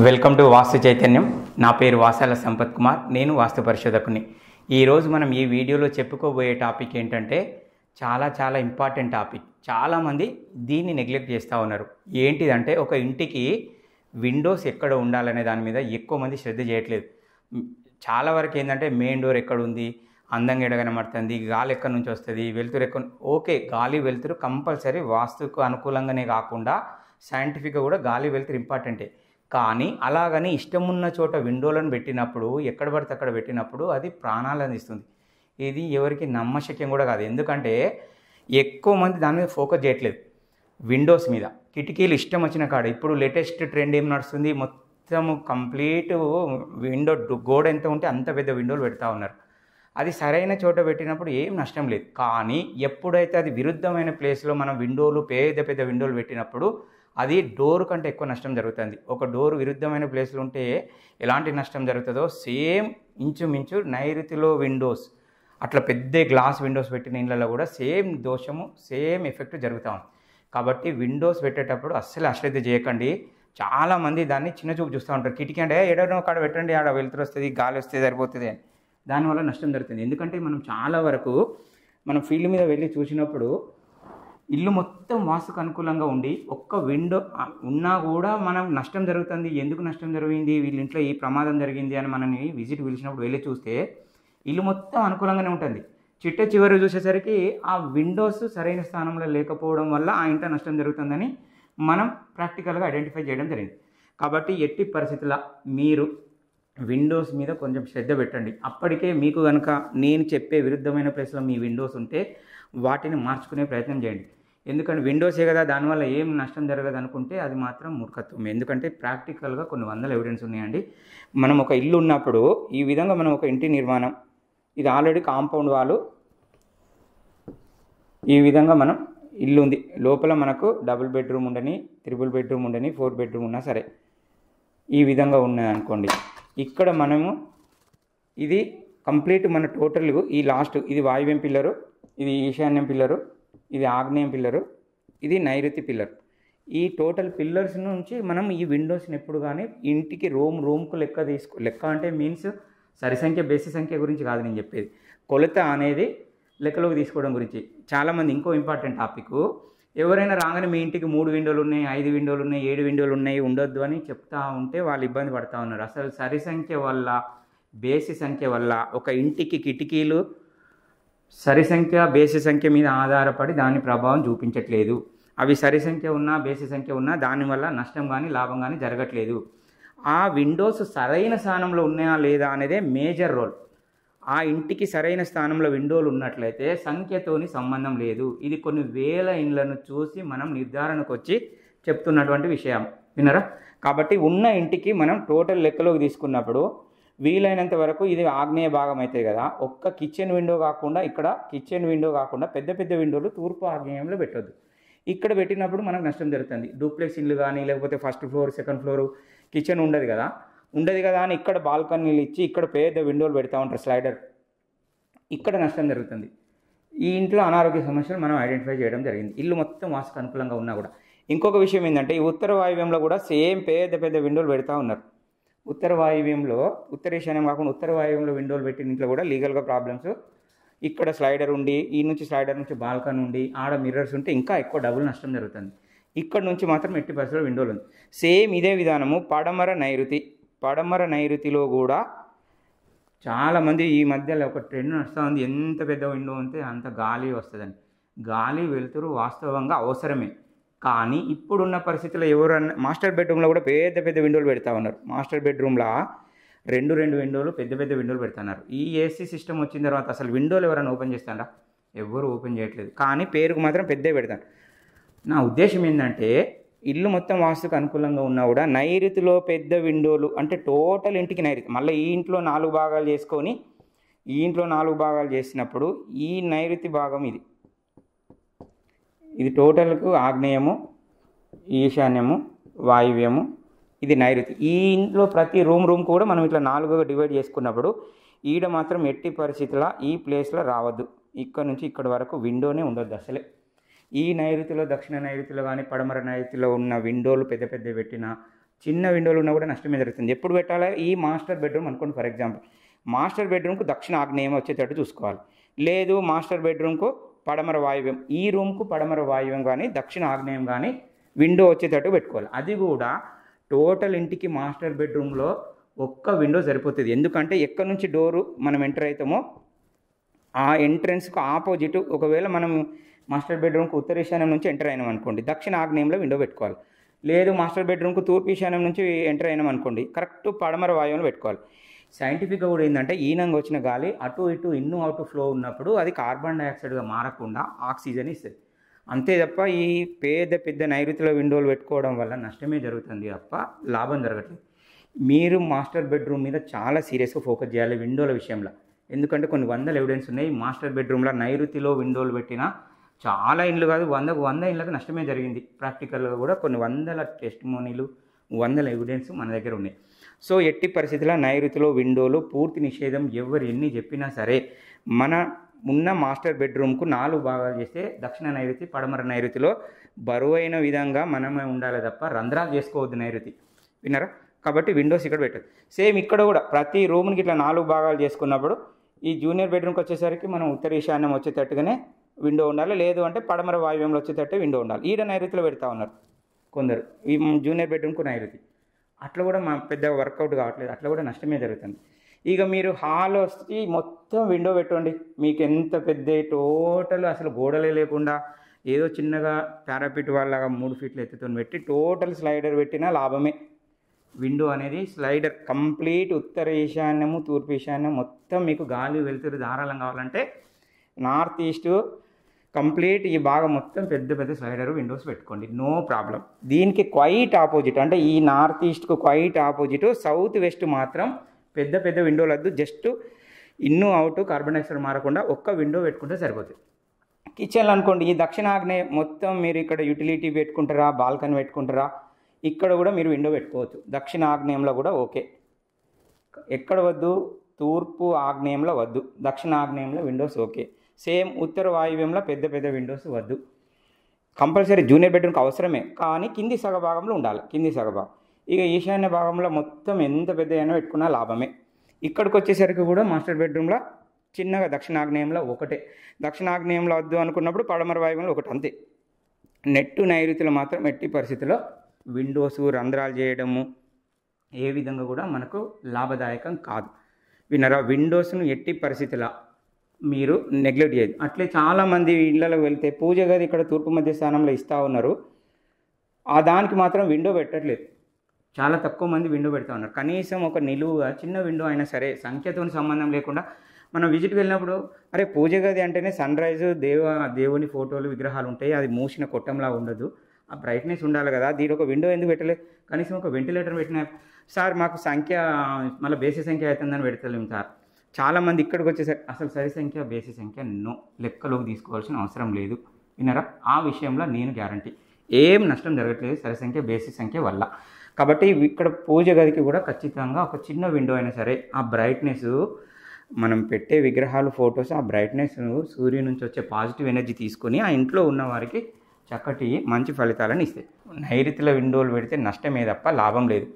Welcome to వాస్తు చైతన్యం. నా పేరు వాసాల సంపత్ కుమార్. నేను వాస్తు పరిశోధకుని. ఈరోజు మనం ఈ వీడియోలో చెప్పుకోబోయే టాపిక్ ఏంటంటే చాలా ఇంపార్టెంట్ టాపిక్. చాలామంది దీన్ని నెగ్లెక్ట్ చేస్తూ ఉన్నారు. ఏంటిదంటే ఒక ఇంటికి విండోస్ ఎక్కడ ఉండాలనే దాని మీద ఎక్కువ మంది శ్రద్ధ చేయట్లేదు. చాలా వరకు ఏంటంటే మెయిన్ డోర్ ఎక్కడ ఉంది, అందంగా ఎడ కనబడుతుంది, గాలి ఎక్కడి నుంచి వస్తుంది, వెలుతురు ఎక్కడ. ఓకే, గాలి వెలుతురు కంపల్సరీ వాస్తుకు అనుకూలంగానే కాకుండా సైంటిఫిక్గా కూడా గాలి వెలుతురు ఇంపార్టెంటే. కానీ అలాగని ఇష్టమున్న చోట విండోలను పెట్టినప్పుడు, ఎక్కడ పడితే అక్కడ పెట్టినప్పుడు అది ప్రాణాలను ఇస్తుంది. ఇది ఎవరికి నమ్మశక్యం కూడా కాదు. ఎందుకంటే ఎక్కువ మంది దాని మీద ఫోకస్ చేయట్లేదు, విండోస్ మీద. కిటికీలు ఇష్టం వచ్చిన కాడ. ఇప్పుడు లేటెస్ట్ ట్రెండ్ ఏం నడుస్తుంది, మొత్తము కంప్లీట్ విండో గోడ ఎంత ఉంటే అంత పెద్ద విండోలు పెడతా ఉన్నారు. అది సరైన చోట పెట్టినప్పుడు ఏం నష్టం లేదు. కానీ ఎప్పుడైతే అది విరుద్ధమైన ప్లేస్లో మనం విండోలు పెద్ద విండోలు పెట్టినప్పుడు అది డోర్ కంటే ఎక్కువ నష్టం జరుగుతుంది. ఒక డోర్ విరుద్ధమైన ప్లేస్లో ఉంటే ఎలాంటి నష్టం జరుగుతుందో సేమ్ ఇంచుమించు నైరుతిలో విండోస్, అట్లా పెద్ద గ్లాస్ విండోస్ పెట్టిన ఇళ్ళలో కూడా సేమ్ దోషము, సేమ్ ఎఫెక్ట్ జరుగుతూ ఉంది. కాబట్టి విండోస్ పెట్టేటప్పుడు అస్సలు అశ్రద్ధ చేయకండి. చాలామంది దాన్ని చిన్న చూపు చూస్తూ ఉంటారు. కిటికీ అంటే ఏడనో కాడ పెట్టండి, ఆడ వెలుతురు వస్తుంది, గాలి వస్తే సరిపోతుంది అని. దానివల్ల నష్టం జరుగుతుంది. ఎందుకంటే మనం చాలా వరకు మనం ఫీల్డ్ మీద వెళ్ళి చూసినప్పుడు ఇల్లు మొత్తం వాస్తుకు అనుకూలంగా ఉండి ఒక్క విండో ఉన్నా కూడా మనం నష్టం జరుగుతుంది. ఎందుకు నష్టం జరిగింది, వీళ్ళ ఇంట్లో ఈ ప్రమాదం జరిగింది అని మనని విజిట్ పిలిచినప్పుడు వెళ్ళి చూస్తే ఇల్లు మొత్తం అనుకూలంగానే ఉంటుంది. చిట్ట చివరి చూసేసరికి ఆ విండోస్ సరైన స్థానంలో లేకపోవడం వల్ల ఆ ఇంట్లో నష్టం జరుగుతుందని మనం ప్రాక్టికల్గా ఐడెంటిఫై చేయడం జరిగింది. కాబట్టి ఎట్టి పరిస్థితుల్లో మీరు విండోస్ మీద కొంచెం శ్రద్ధ పెట్టండి. అప్పటికే మీకు కనుక నేను చెప్పే విరుద్ధమైన ప్లేస్లో మీ విండోస్ ఉంటే వాటిని మార్చుకునే ప్రయత్నం చేయండి. ఎందుకంటే విండోసే కదా, దానివల్ల ఏం నష్టం జరగదు అనుకుంటే అది మాత్రం మూర్ఖత్వం. ఎందుకంటే ప్రాక్టికల్గా కొన్ని వందల ఎవిడెన్స్ ఉన్నాయండి. మనం ఒక ఇల్లు ఉన్నప్పుడు ఈ విధంగా మనం ఒక ఇంటి నిర్మాణం, ఇది ఆల్రెడీ కాంపౌండ్ వాళ్ళు, ఈ విధంగా మనం ఇల్లు ఉంది. లోపల మనకు డబుల్ బెడ్రూమ్ ఉండని, త్రిబుల్ బెడ్రూమ్ ఉండని, 4 బెడ్రూమ్ ఉన్నా సరే ఈ విధంగా ఉన్నాయి అనుకోండి. ఇక్కడ మనము ఇది కంప్లీట్ మన టోటల్ ఈ లాస్ట్ ఇది వాయువ్యం పిల్లరు, ఇది ఈశాన్యం పిల్లరు, ఇది ఆగ్నేయం పిల్లరు, ఇది నైరుతి పిల్లర్. ఈ టోటల్ పిల్లర్స్ నుంచి మనం ఈ విండోస్ని ఎప్పుడు కానీ ఇంటికి రూమ్కు లెక్క అంటే మీన్స్ సరి సంఖ్య బేసి సంఖ్య గురించి కాదు నేను చెప్పేది, కొలత అనేది లెక్కలోకి తీసుకోవడం గురించి. చాలామంది ఇంకో ఇంపార్టెంట్ టాపిక్, ఎవరైనా రాగానే మీ ఇంటికి 3 విండోలు ఉన్నాయి, 5 విండోలు ఉన్నాయి, 7 విండోలు ఉన్నాయి, ఉండొద్దు అని చెప్తా ఉంటే వాళ్ళు ఇబ్బంది పడుతూ ఉన్నారు. అసలు సరి సంఖ్య వల్ల, బేసి సంఖ్య వల్ల ఒక ఇంటికి కిటికీలు సరి సంఖ్య బేసి సంఖ్య మీద ఆధారపడి దాని ప్రభావం చూపించట్లేదు. అవి సరి సంఖ్య ఉన్నా బేసి సంఖ్య ఉన్నా దానివల్ల నష్టం కానీ లాభం కానీ జరగట్లేదు. ఆ విండోస్ సరైన స్థానంలో ఉన్నాయా లేదా అనేదే మేజర్ రోల్. ఆ ఇంటికి సరైన స్థానంలో విండోలు ఉన్నట్లయితే సంఖ్యతోని సంబంధం లేదు. ఇది కొన్ని వేల ఇండ్లను చూసి మనం నిర్ధారణకు వచ్చి చెప్తున్నటువంటి విషయం, వినరా? కాబట్టి ఉన్న ఇంటికి మనం టోటల్ లెక్కలోకి తీసుకున్నప్పుడు వీలైనంత వరకు ఇది ఆగ్నేయ భాగం అవుతుంది కదా, ఒక్క కిచెన్ విండో కాకుండా, ఇక్కడ కిచెన్ విండో కాకుండా పెద్ద విండోలు తూర్పు ఆగ్నేయంలో పెట్టొద్దు. ఇక్కడ పెట్టినప్పుడు మనకు నష్టం జరుగుతుంది. డూప్లెక్స్ ఇల్లు కానీ, లేకపోతే first floor second floor kitchen ఉండదు కదా అని ఇక్కడ బాల్కనీలు ఇచ్చి ఇక్కడ పెద్ద విండోలు పెడతా ఉంటారు, స్లైడర్. ఇక్కడ నష్టం జరుగుతుంది. ఈ ఇంట్లో అనారోగ్య సమస్యలు మనం ఐడెంటిఫై చేయడం జరిగింది, ఇల్లు మొత్తం వాస్తుకు అనుకూలంగా ఉన్నా కూడా. ఇంకొక విషయం ఏంటంటే ఈ ఉత్తర వాయువ్యంలో కూడా సేమ్ పెద్ద విండోలు పెడతా ఉన్నారు. ఉత్తర వాయువ్యంలో, ఉత్తర ఈశాన్యం కాకుండా ఉత్తర వాయువ్యంలో విండోలు పెట్టిన ఇంట్లో కూడా లీగల్గా ప్రాబ్లమ్స్. ఇక్కడ స్లైడర్ ఉండి, ఈ నుంచి స్లైడర్ నుంచి బాల్కన్ ఉండి, ఆడ మిర్రర్స్ ఉంటే ఇంకా ఎక్కువ డబుల్ నష్టం జరుగుతుంది. ఇక్కడ నుంచి మాత్రం ఎట్టి పరిస్థితుల్లో విండోలు ఉంది. సేమ్ ఇదే విధానము పడమర నైరుతిలో కూడా చాలామంది ఈ మధ్యలో ఒక ట్రెండ్ నడుస్తూ ఉంది, ఎంత పెద్ద విండో ఉంటే అంత గాలి వస్తుందని. గాలి వెలుతురు వాస్తవంగా అవసరమే. కానీ ఇప్పుడున్న పరిస్థితుల్లో ఎవరన్నా మాస్టర్ బెడ్రూమ్లో కూడా పెద్ద విండోలు పెడతా ఉన్నారు. మాస్టర్ బెడ్రూమ్లో రెండు విండోలు పెద్ద విండోలు పెడుతున్నారు. ఈ ఏసీ సిస్టమ్ వచ్చిన తర్వాత అసలు విండోలు ఎవరైనా ఓపెన్ చేస్తారా? ఎవరు ఓపెన్ చేయట్లేదు. కానీ పేరుకు మాత్రం పెద్ద పెడతారు. నా ఉద్దేశం ఏంటంటే ఇల్లు మొత్తం వాస్తుకు అనుకూలంగా ఉన్నా కూడా నైరుతిలో పెద్ద విండోలు అంటే టోటల్ ఇంటికి నైరుతి. మళ్ళీ ఈ ఇంట్లో 4 భాగాలు చేసుకొని ఈ ఇంట్లో 4 భాగాలు చేసినప్పుడు ఈ నైరుతి భాగం ఇది టోటల్కు ఆగ్నేయము, ఈశాన్యము, వాయువ్యము, ఇది నైరుతి. ఈ ఇంట్లో ప్రతి రూమ్ కూడా మనం ఇట్లా 4గా డివైడ్ చేసుకున్నప్పుడు ఈడ మాత్రం ఎట్టి పరిస్థితుల్లో ఈ ప్లేస్లో రావద్దు. ఇక్కడ నుంచి ఇక్కడ వరకు విండోనే ఉండొద్దు అసలే. ఈ నైరుతిలో, దక్షిణ నైరుతిలో కానీ పడమర నైరుతిలో ఉన్న విండోలు పెద్ద పెట్టిన చిన్న విండోలు ఉన్నా కూడా నష్టమే జరుగుతుంది. ఎప్పుడు పెట్టాలి? ఈ మాస్టర్ బెడ్రూమ్ అనుకోండి ఫర్ ఎగ్జాంపుల్, మాస్టర్ బెడ్రూమ్కు దక్షిణ ఆగ్నేయం వచ్చేటట్టు చూసుకోవాలి. లేదు మాస్టర్ బెడ్రూమ్కు పడమర వాయువ్యం, ఈ రూమ్కు పడమర వాయువ్యం కానీ దక్షిణ ఆగ్నేయం కానీ విండో వచ్చేటట్టు పెట్టుకోవాలి. అది కూడా టోటల్ ఇంటికి మాస్టర్ బెడ్రూమ్లో ఒక్క విండో సరిపోతుంది. ఎందుకంటే ఎక్కడి నుంచి డోరు మనం ఎంటర్ అవుతామో ఆ ఎంట్రన్స్కు ఆపోజిట్, ఒకవేళ మనం మాస్టర్ బెడ్రూమ్కు ఉత్తర ఈశాన్యం నుంచి ఎంటర్ అయినాం అనుకోండి, దక్షిణ ఆగ్నేయంలో విండో పెట్టుకోవాలి. లేదు మాస్టర్ బెడ్రూమ్కు తూర్పు ఈశాన్యం నుంచి ఎంటర్ అయినాం అనుకోండి, కరెక్ట్ పడమర వాయువులో పెట్టుకోవాలి. సైంటిఫిక్గా కూడా ఏంటంటే ఈనంగా వచ్చిన గాలి అటు ఇటు ఇన్ను అవుట్ ఫ్లో ఉన్నప్పుడు అది కార్బన్ డైఆక్సైడ్గా మారకుండా ఆక్సిజన్ ఇస్తుంది. అంతే తప్ప ఈ పెద్ద నైరుతిలో విండోలు పెట్టుకోవడం వల్ల నష్టమే జరుగుతుంది తప్ప లాభం జరగట్లేదు. మీరు మాస్టర్ బెడ్రూమ్ మీద చాలా సీరియస్గా ఫోకస్ చేయాలి విండోల విషయంలో. ఎందుకంటే కొన్ని వందల ఎవిడెన్స్ ఉన్నాయి. మాస్టర్ బెడ్రూమ్లో నైరుతిలో విండోలు పెట్టినా చాలా ఇండ్లు కాదు, 100 ఇండ్లకు నష్టమే జరిగింది. ప్రాక్టికల్గా కూడా కొన్ని వందల టెస్టిమోనీలు, వందల ఎవిడెన్స్ మన దగ్గర ఉన్నాయి. సో ఎట్టి పరిస్థితుల్లో నైరుతిలో విండోలు పూర్తి నిషేధం. ఎవరు ఎన్ని చెప్పినా సరే మన ఉన్న మాస్టర్ బెడ్రూమ్కు 4 భాగాలు చేస్తే దక్షిణ నైరుతి, పడమర నైరుతిలో బరువైన విధంగా మనమే ఉండాలి తప్ప రంధ్రాలు చేసుకోవద్దు నైరుతి. విన్నారా? కాబట్టి విండోస్ ఇక్కడ పెట్టదు. సేమ్ ఇక్కడ కూడా ప్రతి రూమ్కి ఇట్లా 4 భాగాలు చేసుకున్నప్పుడు ఈ జూనియర్ బెడ్రూమ్కి వచ్చేసరికి మనం ఉత్తర ఈశాన్యం వచ్చేటట్టుగానే విండో ఉండాలి. లేదు అంటే పడమర వాయువ్యంలో వచ్చేటట్టు విండో ఉండాలి. ఈడ నైరుతిలో పెడతా ఉన్నారు కొందరు, ఈ జూనియర్ బెడ్రూమ్కు నైరుతి. అట్లా కూడా పెద్దగా వర్కౌట్ కావట్లేదు, అట్లా కూడా నష్టమే జరుగుతుంది. ఇక మీరు హాల్ వచ్చి మొత్తం విండో పెట్టండి, మీకు ఎంత పెద్ద టోటల్ అసలు గోడలే లేకుండా ఏదో చిన్నగా పారాపిట్ వాళ్ళగా 3 ఫీట్ల ఎత్తుతో పెట్టి టోటల్ స్లైడర్ పెట్టినా లాభమే. విండో అనేది స్లైడర్ కంప్లీట్ ఉత్తర ఈశాన్యము, తూర్పు ఈశాన్యం మొత్తం మీకు గాలి వెలుతురు ధారాళం కావాలంటే నార్త్ ఈస్ట్ కంప్లీట్ ఈ భాగం మొత్తం పెద్ద స్లైడర్ విండోస్ పెట్టుకోండి, నో ప్రాబ్లం. దీనికి క్వైట్ ఆపోజిట్, అంటే ఈ నార్త్ ఈస్ట్కు క్వైట్ ఆపోజిట్ సౌత్ వెస్ట్ మాత్రం పెద్ద విండోలు వద్దు. Just in out carbon dioxide మారకుండా ఒక్క విండో పెట్టుకుంటే సరిపోతుంది. కిచెన్లు అనుకోండి, ఈ దక్షిణాగ్నేయం మొత్తం మీరు ఇక్కడ యూటిలిటీ పెట్టుకుంటారా, బాల్కనీ పెట్టుకుంటారా, ఇక్కడ కూడా మీరు విండో పెట్టుకోవచ్చు. దక్షిణ ఆగ్నేయంలో కూడా ఓకే. ఎక్కడ వద్దు? తూర్పు ఆగ్నేయంలో వద్దు, దక్షిణ ఆగ్నేయంలో విండోస్ ఓకే. సేమ్ ఉత్తర వాయువ్యంలో పెద్ద విండోస్ వద్దు. కంపల్సరీ జూనియర్ బెడ్రూమ్కి అవసరమే, కానీ కింది సగ భాగంలో ఉండాలి, కింది సగ భాగం. ఇక ఈశాన్య భాగంలో మొత్తం ఎంత పెద్ద అయినా పెట్టుకున్నా లాభమే. ఇక్కడికి వచ్చేసరికి కూడా మాస్టర్ బెడ్రూమ్లో చిన్నగా దక్షిణాగ్నేయంలో ఒకటే, దక్షిణాగ్నేయంలో వద్దు అనుకున్నప్పుడు పడమర వాయువ్యంలో ఒకటి, అంతే. నెట్టు నైరుతిలో మాత్రం ఎట్టి పరిస్థితుల్లో విండోస్ రంధ్రాలు చేయడము ఏ విధంగా కూడా మనకు లాభదాయకం కాదు. వినరా? విండోస్ను ఎట్టి పరిస్థితుల్లో మీరు నెగ్లెక్ట్ చేయదు. అట్లే చాలామంది ఇళ్లలో వెళ్తే పూజ గది ఇక్కడ తూర్పు మధ్య స్థానంలో ఇస్తూ ఉన్నారు, ఆ దానికి మాత్రం విండో పెట్టట్లేదు. చాలా తక్కువ మంది విండో పెడతా ఉన్నారు. కనీసం ఒక నిలువుగా చిన్న విండో అయినా సరే, సంఖ్యతో సంబంధం లేకుండా మనం విజిట్కి వెళ్ళినప్పుడు అరే పూజ గది అంటేనే సన్ రైజ్ దేవుని ఫోటోలు విగ్రహాలు ఉంటాయి, అది మూసిన కొట్టంలా ఉండదు, ఆ బ్రైట్నెస్ ఉండాలి కదా, దీని ఒక విండో ఎందుకు పెట్టలేదు, కనీసం ఒక వెంటిలేటర్ పెట్టిన సార్ మాకు సంఖ్య మళ్ళీ బేసి సంఖ్య అవుతుందని పెడతలేము సార్. చాలామంది ఇక్కడికి వచ్చేసరికి అసలు సరి సంఖ్య బేసి సంఖ్య నో, లెక్కలోకి తీసుకోవాల్సిన అవసరం లేదు. విన్నారా? ఆ విషయంలో నేను గ్యారంటీ, ఏం నష్టం జరగట్లేదు సరి సంఖ్య బేసి సంఖ్య వల్ల. కాబట్టి ఇక్కడ పూజ గదికి కూడా ఖచ్చితంగా ఒక చిన్న విండో అయినా సరే, ఆ బ్రైట్నెస్ మనం పెట్టే విగ్రహాలు ఫొటోస్ ఆ బ్రైట్నెస్ సూర్యుని నుంచి వచ్చే పాజిటివ్ ఎనర్జీ తీసుకొని ఆ ఇంట్లో ఉన్న వారికి చక్కటి మంచి ఫలితాలను ఇస్తాయి. నైరుతిలో విండోలు పెడితే నష్టమే తప్ప లాభం లేదు.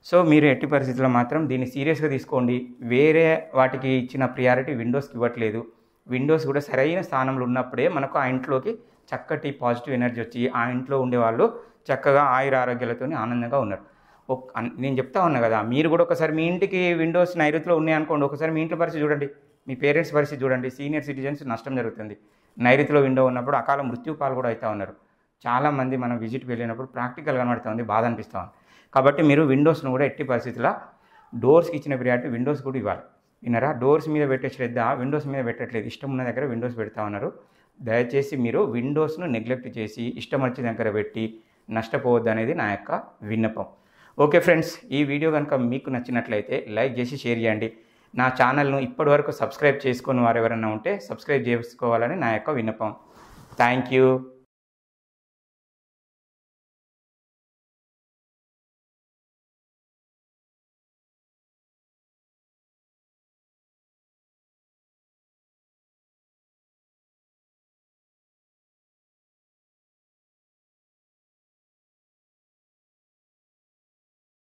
సో మీరు ఎట్టి పరిస్థితుల్లో మాత్రం దీన్ని సీరియస్గా తీసుకోండి. వేరే వాటికి ఇచ్చిన ప్రియారిటీ విండోస్కి ఇవ్వట్లేదు. విండోస్ కూడా సరైన స్థానంలో ఉన్నప్పుడే మనకు ఆ ఇంట్లోకి చక్కటి పాజిటివ్ ఎనర్జీ వచ్చి ఆ ఇంట్లో ఉండేవాళ్ళు చక్కగా ఆయుర ఆరోగ్యాలతో ఆనందంగా ఉన్నారు. నేను చెప్తా ఉన్నా కదా, మీరు కూడా ఒకసారి మీ ఇంటికి విండోస్ నైరుతిలో ఉన్నాయి అనుకోండి, ఒకసారి మీ ఇంట్లో పరిస్థితి చూడండి, మీ పేరెంట్స్ పరిస్థితి చూడండి. సీనియర్ సిటిజన్స్ నష్టం జరుగుతుంది. నైరుతిలో విండో ఉన్నప్పుడు అకాల మృత్యు పాలు కూడా అవుతూ ఉన్నారు. చాలామంది మనం విజిట్కి వెళ్ళినప్పుడు ప్రాక్టికల్ కనబడుతుంది, బాధ అనిపిస్తూ ఉంది. కాబట్టి మీరు విండోస్ను కూడా ఎట్టి పరిస్థితుల్లో డోర్స్కి ఇచ్చిన ప్రియారిటీ విండోస్ కూడా ఇవ్వాలి. విన్నారా? డోర్స్ మీద పెట్టే శ్రద్ధ విండోస్ మీద పెట్టట్లేదు. ఇష్టం ఉన్న దగ్గర విండోస్ పెడతా ఉన్నారు. దయచేసి మీరు విండోస్ను నెగ్లెక్ట్ చేసి ఇష్టం వచ్చిన దగ్గర పెట్టి నష్టపోవద్దు అనేది నా యొక్క విన్నపం. ఓకే ఫ్రెండ్స్, ఈ వీడియో కనుక మీకు నచ్చినట్లయితే లైక్ చేసి షేర్ చేయండి. నా ఛానల్ను ఇప్పటివరకు సబ్స్క్రైబ్ చేసుకుని వారు ఎవరైనా ఉంటే సబ్స్క్రైబ్ చేసుకోవాలని నా యొక్క విన్నపం. Thank you.